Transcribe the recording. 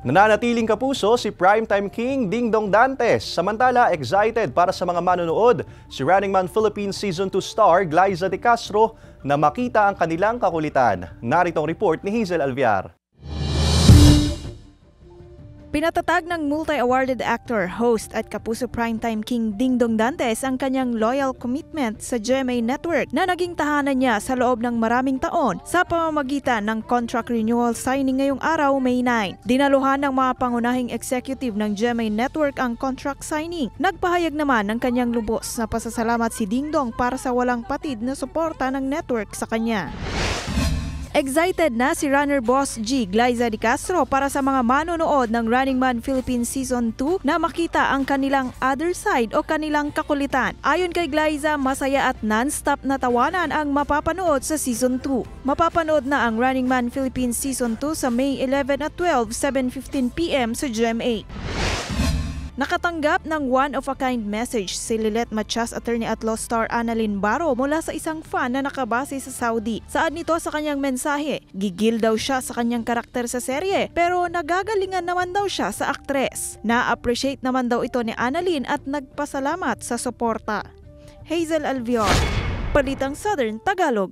Nananatiling kapuso si Primetime King Dingdong Dantes. Samantala, excited para sa mga manonood si Running Man Philippines Season 2 star Glyza De Castro na makita ang kanilang kakulitan. Narito ang report ni Hazel Alviar. Pinatatag ng multi-awarded actor, host at kapuso Primetime King Dingdong Dantes ang kanyang loyal commitment sa GMA Network na naging tahanan niya sa loob ng maraming taon sa pamamagitan ng contract renewal signing ngayong araw, May 9. Dinaluhan ng mga pangunahing executive ng GMA Network ang contract signing. Nagpahayag naman ng kanyang lubos na pasasalamat si Dingdong para sa walang patid na suporta ng network sa kanya. Excited na si runner boss G. Glyza De Castro para sa mga manonood ng Running Man Philippines Season 2 na makita ang kanilang other side o kanilang kakulitan. Ayon kay Glyza, masaya at non-stop na tawanan ang mapapanood sa Season 2. Mapapanood na ang Running Man Philippines Season 2 sa May 11 at 12, 7:15 PM sa GMA. Nakatanggap ng one-of-a-kind message si Lilet Matias attorney at law star Annalyn Baro mula sa isang fan na nakabase sa Saudi. Saad nito sa kanyang mensahe, gigil daw siya sa kanyang karakter sa serye pero nagagalingan naman daw siya sa aktres. Na-appreciate naman daw ito ni Annalyn at nagpasalamat sa suporta. Hazel Alviar, Balitang Southern Tagalog.